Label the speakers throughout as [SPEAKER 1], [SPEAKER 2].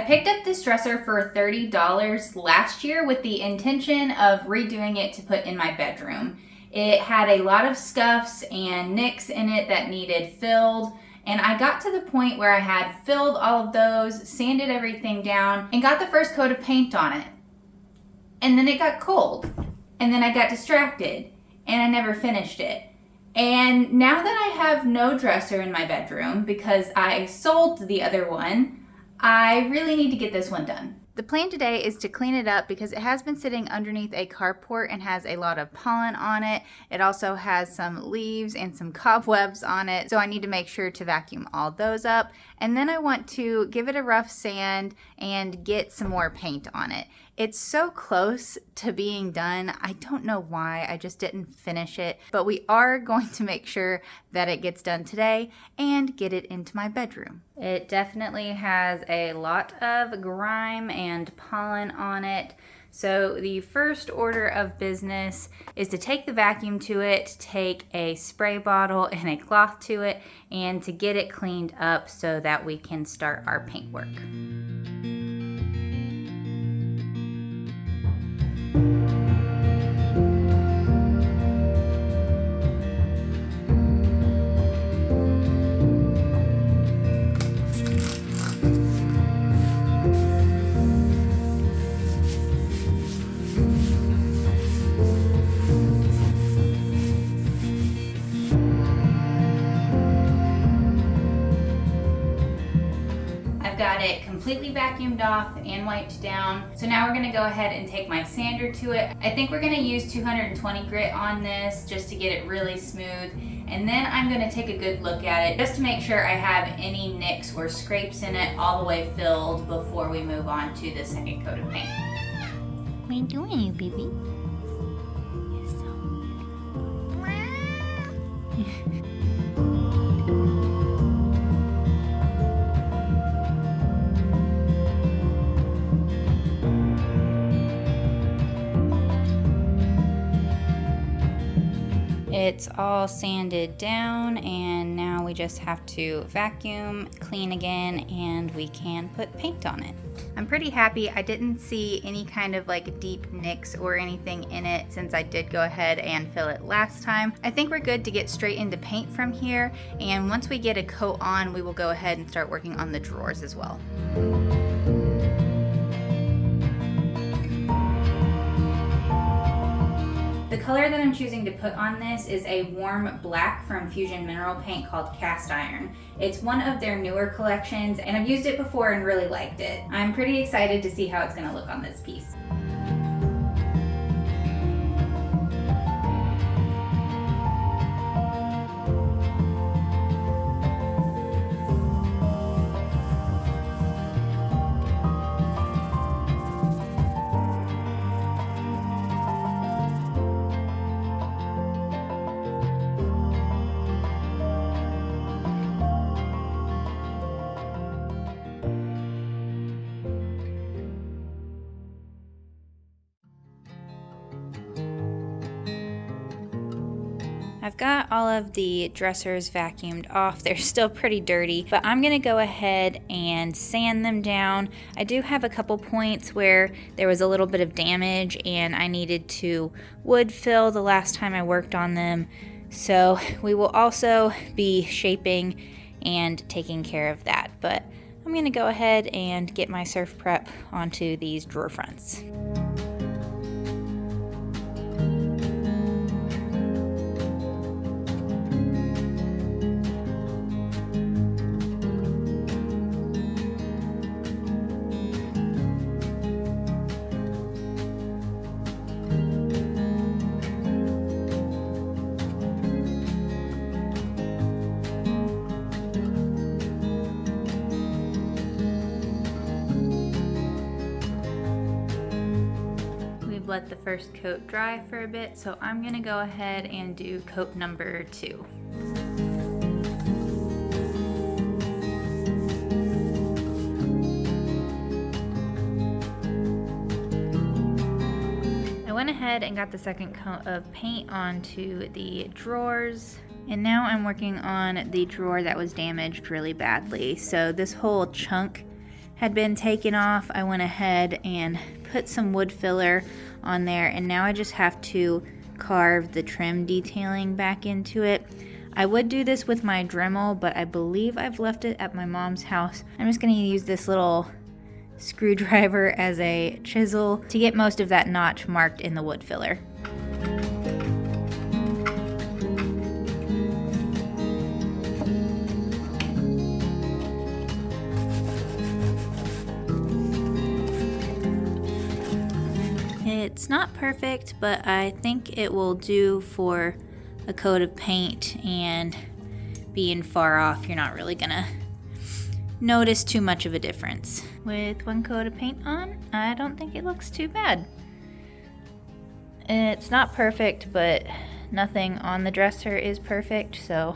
[SPEAKER 1] picked up this dresser for $30 last year with the intention of redoing it to put in my bedroom. It had a lot of scuffs and nicks in it that needed filled, and I got to the point where I had filled all of those, sanded everything down, and got the first coat of paint on it. And then it got cold, and then I got distracted, and I never finished it. And now that I have no dresser in my bedroom because I sold the other one, I really need to get this one done. The plan today is to clean it up because it has been sitting underneath a carport and has a lot of pollen on it. It also has some leaves and some cobwebs on it, so I need to make sure to vacuum all those up. And then I want to give it a rough sand and get some more paint on it. It's so close to being done. I don't know why, I just didn't finish it, but we are going to make sure that it gets done today and get it into my bedroom. It definitely has a lot of grime and pollen on it. So the first order of business is to take the vacuum to it, take a spray bottle and a cloth to it, and to get it cleaned up so that we can start our paint work. Got it completely vacuumed off and wiped down. So now we're gonna go ahead and take my sander to it. I think we're gonna use 220 grit on this just to get it really smooth. And then I'm gonna take a good look at it just to make sure I have any nicks or scrapes in it all the way filled before we move on to the second coat of paint.
[SPEAKER 2] What are you doing, baby? You're so weird.
[SPEAKER 1] It's all sanded down, and now we just have to vacuum, clean again, and we can put paint on it. I'm pretty happy I didn't see any kind of like deep nicks or anything in it since I did go ahead and fill it last time. I think we're good to get straight into paint from here, and once we get a coat on, we will go ahead and start working on the drawers as well. The color that I'm choosing to put on this is a warm black from Fusion Mineral Paint called Cast Iron. It's one of their newer collections, and I've used it before and really liked it. I'm pretty excited to see how it's gonna look on this piece. I've got all of the dressers vacuumed off. They're still pretty dirty, but I'm gonna go ahead and sand them down. I do have a couple points where there was a little bit of damage and I needed to wood fill the last time I worked on them. So we will also be shaping and taking care of that. But I'm gonna go ahead and get my surf prep onto these drawer fronts. Let the first coat dry for a bit, so I'm gonna go ahead and do coat number 2. I went ahead and got the second coat of paint onto the drawers, and now I'm working on the drawer that was damaged really badly. So this whole chunk had been taken off, I went ahead and put some wood filler on there, and now I just have to carve the trim detailing back into it. I would do this with my Dremel, but I believe I've left it at my mom's house. I'm just going to use this little screwdriver as a chisel to get most of that notch marked in the wood filler. It's not perfect, but I think it will do for a coat of paint, and being far off, you're not really gonna notice too much of a difference. With one coat of paint on, I don't think it looks too bad. It's not perfect, but nothing on the dresser is perfect, so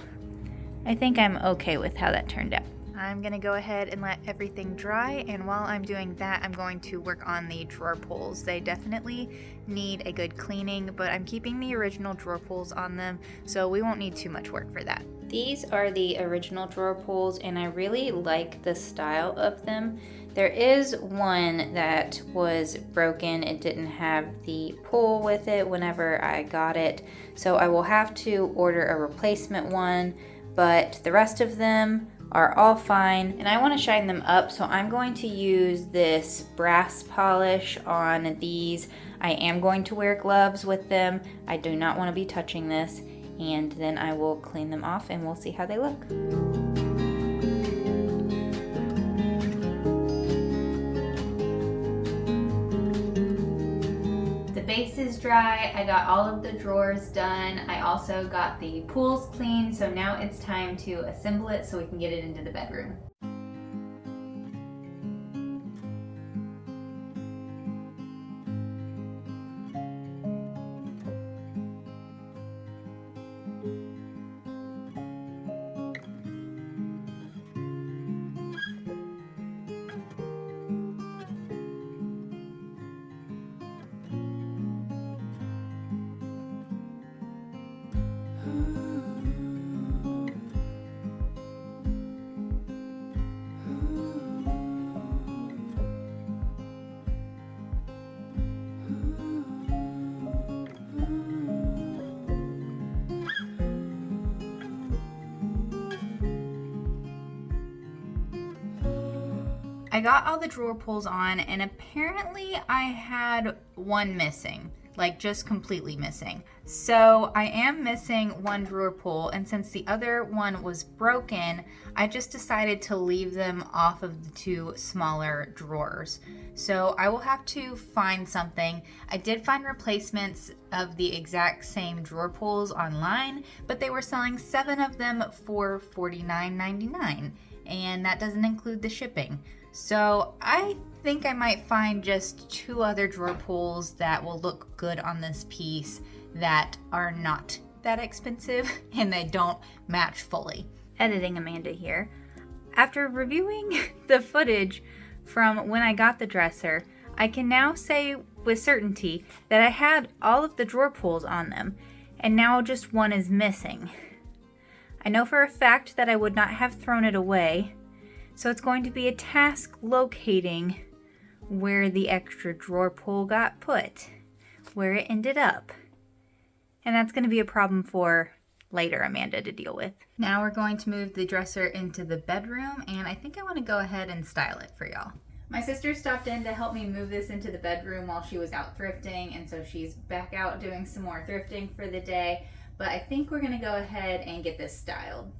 [SPEAKER 1] I think I'm okay with how that turned out. I'm gonna go ahead and let everything dry, and while I'm doing that, I'm going to work on the drawer pulls. They definitely need a good cleaning, but I'm keeping the original drawer pulls on them, so we won't need too much work for that. These are the original drawer pulls, and I really like the style of them. There is one that was broken. It didn't have the pull with it whenever I got it, so I will have to order a replacement one, but the rest of them are all fine, and I want to shine them up, so I'm going to use this brass polish on these. I am going to wear gloves with them. I do not want to be touching this, and then I will clean them off and we'll see how they look. Base is dry. I got all of the drawers done. I also got the pools clean, so now it's time to assemble it so we can get it into the bedroom. I got all the drawer pulls on, and apparently I had one missing, like just completely missing. So I am missing one drawer pull, and since the other one was broken, I just decided to leave them off of the two smaller drawers. So I will have to find something. I did find replacements of the exact same drawer pulls online, but they were selling 7 of them for $49.99, and that doesn't include the shipping. So I think I might find just 2 other drawer pulls that will look good on this piece that are not that expensive and they don't match fully. Editing Amanda here. After reviewing the footage from when I got the dresser, I can now say with certainty that I had all of the drawer pulls on them, and now just one is missing. I know for a fact that I would not have thrown it away, so it's going to be a task locating where the extra drawer pull got put, where it ended up. And that's going to be a problem for later Amanda to deal with. Now we're going to move the dresser into the bedroom, and I think I want to go ahead and style it for y'all. My sister stopped in to help me move this into the bedroom while she was out thrifting, and so she's back out doing some more thrifting for the day, but I think we're going to go ahead and get this styled.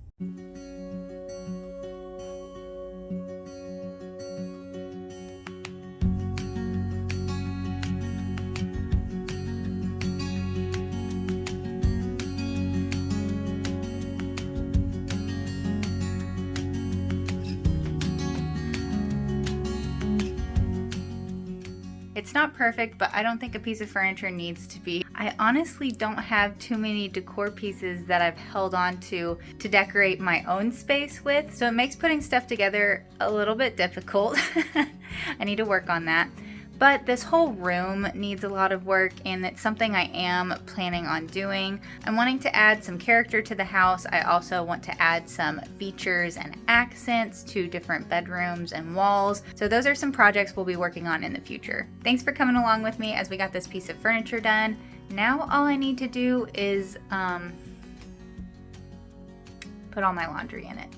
[SPEAKER 1] It's not perfect, but I don't think a piece of furniture needs to be. I honestly don't have too many decor pieces that I've held on to decorate my own space with, so it makes putting stuff together a little bit difficult. I need to work on that. But this whole room needs a lot of work, and it's something I am planning on doing. I'm wanting to add some character to the house. I also want to add some features and accents to different bedrooms and walls. So those are some projects we'll be working on in the future. Thanks for coming along with me as we got this piece of furniture done. Now all I need to do is put all my laundry in it.